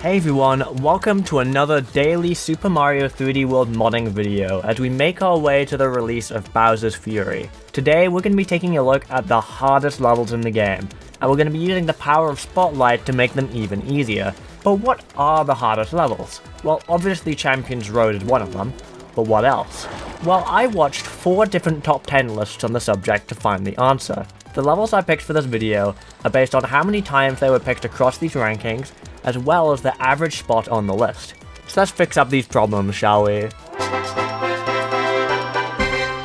Hey everyone, welcome to another daily Super Mario 3D World modding video as we make our way to the release of Bowser's Fury. Today we're going to be taking a look at the hardest levels in the game, and we're going to be using the power of Spotlight to make them even easier. But what are the hardest levels? Well, obviously Champion's Road is one of them, but what else? Well, I watched 4 different top 10 lists on the subject to find the answer. The levels I picked for this video are based on how many times they were picked across these rankings, as well as the average spot on the list. So let's fix up these problems, shall we?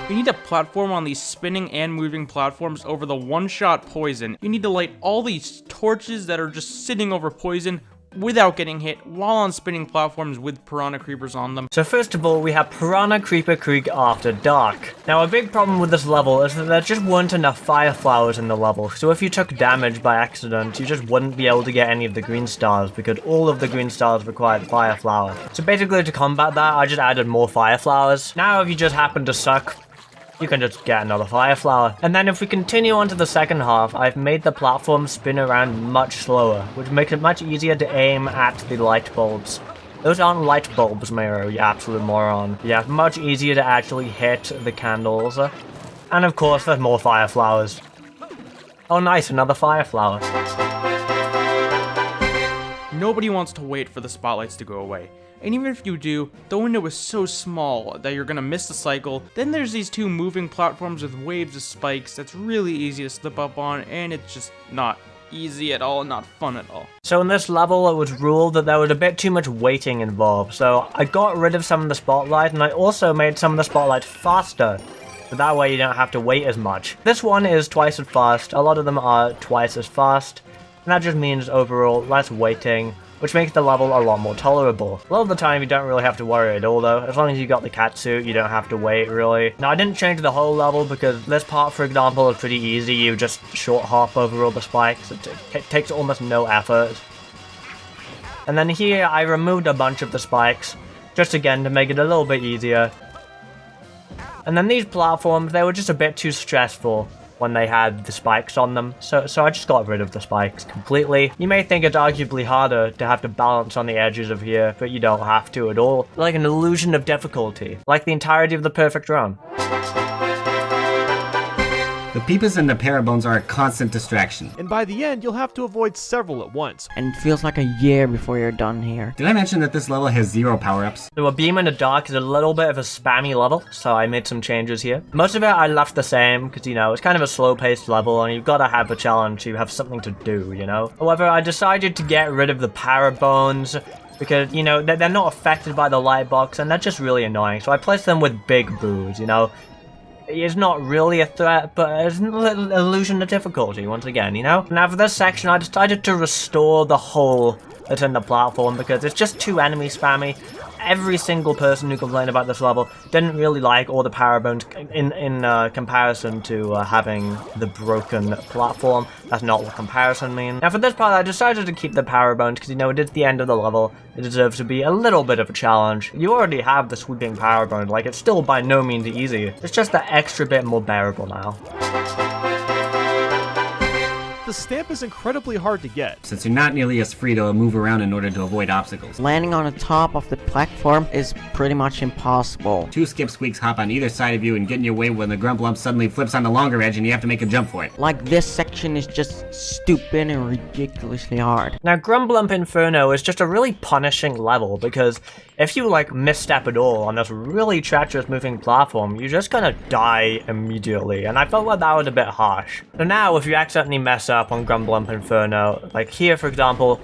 You need to platform on these spinning and moving platforms over the one-shot poison. You need to light all these torches that are just sitting over poison without getting hit while on spinning platforms with piranha creepers on them. So first of all, we have Piranha Creeper Creek After Dark. Now a big problem with this level is that there just weren't enough fire flowers in the level, so if you took damage by accident, you just wouldn't be able to get any of the green stars because all of the green stars required fire flower. So basically to combat that, I just added more fire flowers. Now if you just happen to suck, you can just get another fire flower. And then if we continue on to the second half, I've made the platform spin around much slower, which makes it much easier to aim at the light bulbs. Those aren't light bulbs, Mayro, you absolute moron. Yeah, much easier to actually hit the candles. And of course, there's more fire flowers. Oh nice, another fire flower. Nobody wants to wait for the spotlights to go away. And even if you do, the window is so small that you're gonna miss the cycle. Then there's these 2 moving platforms with waves of spikes that's really easy to slip up on, and it's just not easy at all, not fun at all. So in this level, it was ruled that there was a bit too much waiting involved, so I got rid of some of the spotlight, and I also made some of the spotlight faster. So that way you don't have to wait as much. This one is twice as fast, a lot of them are twice as fast, and that just means overall less waiting, which makes the level a lot more tolerable. A lot of the time you don't really have to worry at all though, as long as you got the cat suit you don't have to wait really. Now I didn't change the whole level because this part for example is pretty easy, you just short hop over all the spikes, it takes almost no effort. And then here I removed a bunch of the spikes, just again to make it a little bit easier. And then these platforms, they were just a bit too stressful when they had the spikes on them, so I just got rid of the spikes completely. You may think it's arguably harder to have to balance on the edges of here, but you don't have to at all. Like an illusion of difficulty, like the entirety of the perfect run. The peepers and the parabones are a constant distraction. And by the end, you'll have to avoid several at once. And it feels like a year before you're done here. Did I mention that this level has 0 power-ups? So a beam in the dark is a little bit of a spammy level, so I made some changes here. Most of it I left the same, because you know, it's kind of a slow-paced level, and you've got to have a challenge, so you have something to do, you know? However, I decided to get rid of the parabones, because, you know, they're not affected by the light box, and they're just really annoying, so I placed them with big boos, you know? It's not really a threat, but it's an illusion of difficulty, once again, you know? Now for this section, I decided to restore the hole that's in the platform because it's just too enemy spammy. Every single person who complained about this level didn't really like all the parabones in comparison to having the broken platform. That's not what comparison means. Now for this part, I decided to keep the parabones because, you know, it is the end of the level. It deserves to be a little bit of a challenge. You already have the sweeping parabone, like it's still by no means easy. It's just that extra bit more bearable now. The stamp is incredibly hard to get, since you're not nearly as free to move around in order to avoid obstacles. Landing on the top of the platform is pretty much impossible. 2 skip squeaks hop on either side of you and get in your way when the Grumblum suddenly flips on the longer edge and you have to make a jump for it. Like this section is just stupid and ridiculously hard. Now Grumblum Inferno is just a really punishing level because if you like misstep at all on this really treacherous moving platform, you're just gonna die immediately, and I felt like that was a bit harsh. So now if you accidentally mess up on Grumblum Inferno, like here for example,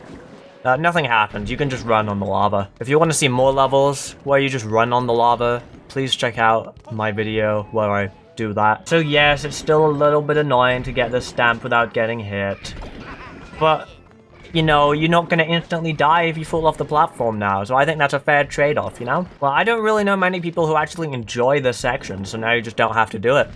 nothing happens, you can just run on the lava. If you want to see more levels where you just run on the lava, please check out my video where I do that. So yes, it's still a little bit annoying to get this stamp without getting hit, but you know, you're not going to instantly die if you fall off the platform now, so I think that's a fair trade-off, you know? Well, I don't really know many people who actually enjoy this section, so now you just don't have to do it.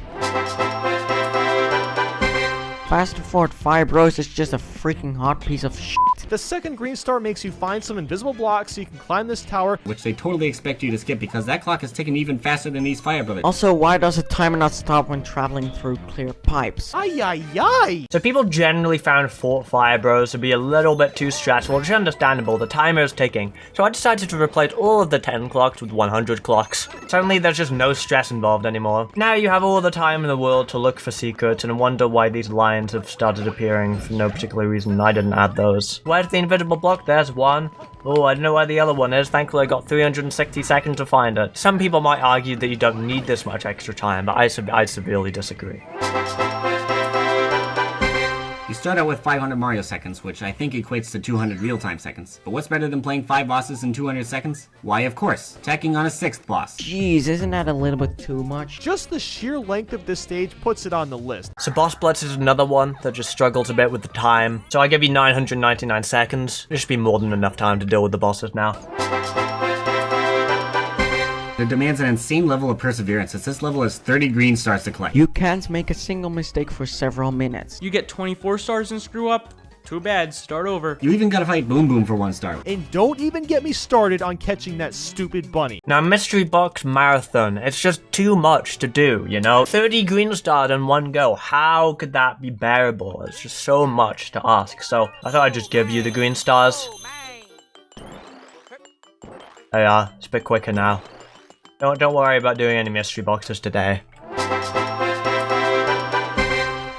Fast Forward 5 Bros is just a freaking hot piece of shit. The second green star makes you find some invisible blocks so you can climb this tower. Which they totally expect you to skip because that clock is ticking even faster than these fire bullets. Also, why does the timer not stop when traveling through clear pipes? Ay, ay, ay! So people generally found Fort Fire Bros to be a little bit too stressful, which is understandable, the timer is ticking. So I decided to replace all of the 10 clocks with 100 clocks. Suddenly there's just no stress involved anymore. Now you have all the time in the world to look for secrets and wonder why these lines have started appearing for no particular reason. I didn't add those. Where's the invisible block? There's one. Oh, I don't know where the other one is. Thankfully I got 360 seconds to find it. Some people might argue that you don't need this much extra time, but I severely disagree. You start out with 500 Mario seconds, which I think equates to 200 real-time seconds. But what's better than playing 5 bosses in 200 seconds? Why, of course, tacking on a 6th boss. Jeez, isn't that a little bit too much? Just the sheer length of this stage puts it on the list. So Boss Blitz is another one that just struggles a bit with the time. So I give you 999 seconds. There should be more than enough time to deal with the bosses now. It demands an insane level of perseverance, as this level has 30 green stars to collect. You can't make a single mistake for several minutes. You get 24 stars and screw up? Too bad, start over. You even gotta fight Boom Boom for 1 star. And don't even get me started on catching that stupid bunny. Now, Mystery Box Marathon, it's just too much to do, you know? 30 green stars in one go, how could that be bearable? It's just so much to ask, so I thought I'd just give you the green stars. Oh yeah, it's a bit quicker now. Don't worry about doing any mystery boxes today.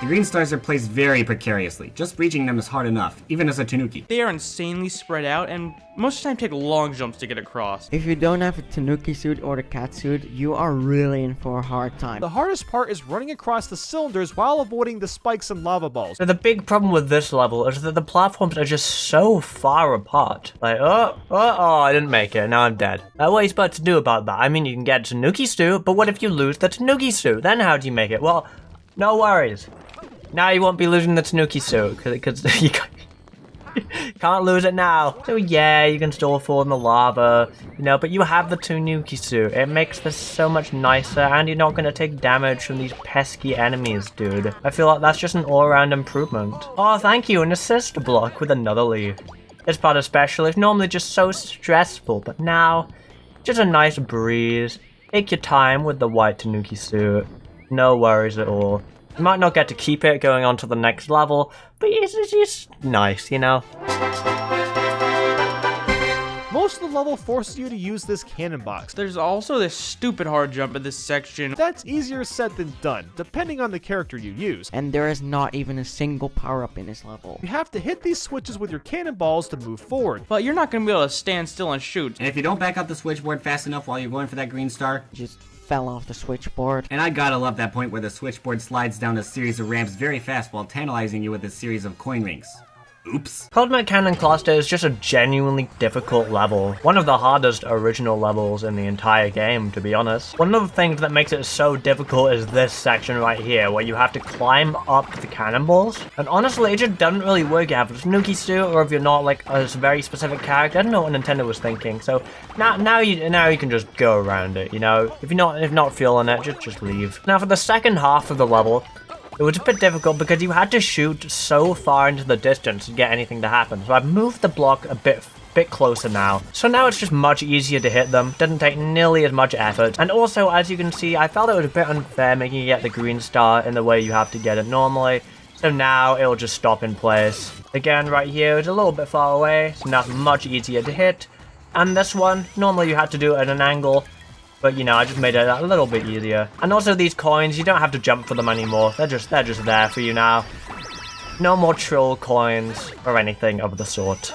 The green stars are placed very precariously. Just reaching them is hard enough, even as a Tanuki. They are insanely spread out and most of the time take long jumps to get across. If you don't have the Tanuki suit or the cat suit, you are really in for a hard time. The hardest part is running across the cylinders while avoiding the spikes and lava balls. So the big problem with this level is that the platforms are just so far apart. Like, oh, I didn't make it, now I'm dead. What are you supposed to do about that? I mean, you can get Tanuki suit, but what if you lose the Tanuki suit? Then how do you make it? Well, no worries. Now you won't be losing the Tanuki suit, because you can't lose it now. So yeah, you can still fall in the lava, you know, but you have the Tanuki suit. It makes this so much nicer, and you're not going to take damage from these pesky enemies, dude. I feel like that's just an all-around improvement. Oh, thank you, an assist block with another leaf. This part especially is normally just so stressful, but now, just a nice breeze. Take your time with the white Tanuki suit. No worries at all. You might not get to keep it going on to the next level, but it's just nice, you know? Most of the level forces you to use this cannon box. There's also this stupid hard jump in this section. That's easier said than done, depending on the character you use. And there is not even a single power-up in this level. You have to hit these switches with your cannonballs to move forward. But you're not going to be able to stand still and shoot. And if you don't back up the switchboard fast enough while you're going for that green star, Just fell off the switchboard. and I gotta love that point where the switchboard slides down a series of ramps very fast while tantalizing you with a series of coin rings. Oops. Cosmic Cannon Cluster is just a genuinely difficult level. One of the hardest original levels in the entire game, to be honest. One of the things that makes it so difficult is this section right here, where you have to climb up the cannonballs. And honestly, it just doesn't really work. You have a Tanuki suit, or if you're not like a very specific character. I don't know what Nintendo was thinking. So now you can just go around it, you know? If you're not feeling it, just leave. Now for the second half of the level, it was a bit difficult because you had to shoot so far into the distance to get anything to happen. So I've moved the block a bit closer now. So now it's just much easier to hit them. Doesn't take nearly as much effort. And also, as you can see, I felt it was a bit unfair making you get the green star in the way you have to get it normally. So now it'll just stop in place. Again, right here, it's a little bit far away. So now it's much easier to hit. And this one, normally you had to do it at an angle. But, you know, I just made it a little bit easier. And also these coins, you don't have to jump for them anymore. They're just there for you now. No more troll coins or anything of the sort.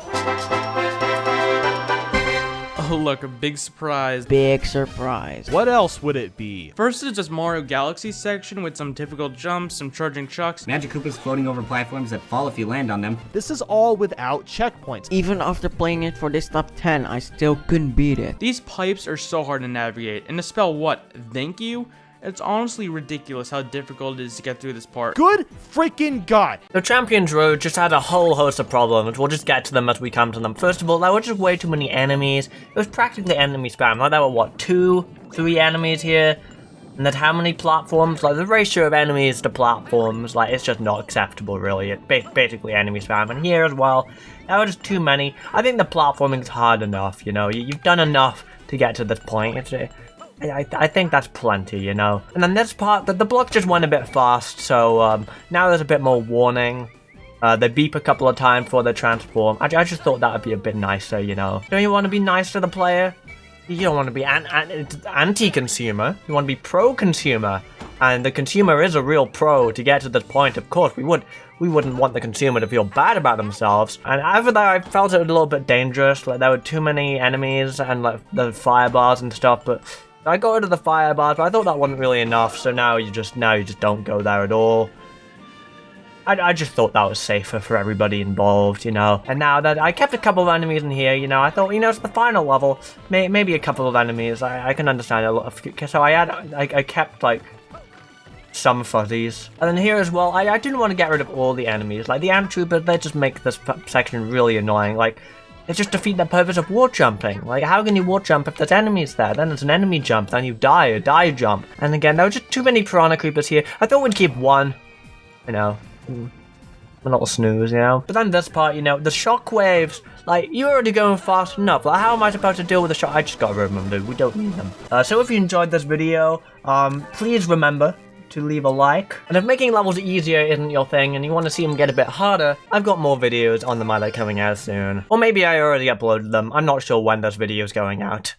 Oh look, a big surprise. Big surprise. What else would it be? First is this Mario Galaxy section with some difficult jumps, some charging chucks. Magic Koopas floating over platforms that fall if you land on them. This is all without checkpoints. Even after playing it for this top 10, I still couldn't beat it. These pipes are so hard to navigate, and to spell what, thank you? It's honestly ridiculous how difficult it is to get through this part. Good freaking God! The Champions Road just had a whole host of problems. We'll just get to them as we come to them. First of all, there were just way too many enemies. It was practically enemy spam. Like there were, what, 2, 3 enemies here? And that how many platforms, like the ratio of enemies to platforms, like it's just not acceptable really. It's basically enemy spam. And here as well, that was just too many. I think the platforming's hard enough, you know. You've done enough to get to this point. I think that's plenty, you know. And then this part, the block just went a bit fast, so now there's a bit more warning. They beep a couple of times before they transform. I just thought that would be a bit nicer, you know. Don't you want to be nice to the player? You don't want to be anti-consumer. You want to be pro-consumer. And the consumer is a real pro to get to this point. Of course, we wouldn't want the consumer to feel bad about themselves. And after that, I felt it was a little bit dangerous. Like there were too many enemies and like the fire bars and stuff. But I got rid of the fire bars, but I thought that wasn't really enough. So now you just don't go there at all. I just thought that was safer for everybody involved, you know. And now that I kept a couple of enemies in here, you know, I thought, you know, it's the final level. Maybe a couple of enemies. I can understand a lot of. So I kept like some fuzzies. And then here as well, I didn't want to get rid of all the enemies. Like the ant troopers, they just make this section really annoying. Like they just defeat the purpose of wall jumping. Like how can you wall jump if there's enemies there? Then there's an enemy jump, then you die, a die jump. And again, there were just too many piranha creepers here. I thought we'd keep one, you know. A little snooze, you know. But then this part, you know, the shockwaves, like, you're already going fast enough. Like, how am I supposed to deal with the shock? I just got rid of them, dude. We don't need them. So if you enjoyed this video, please remember to leave a like. And if making levels easier isn't your thing and you want to see them get a bit harder, I've got more videos on the Mayro coming out soon. Or maybe I already uploaded them. I'm not sure when this video is going out.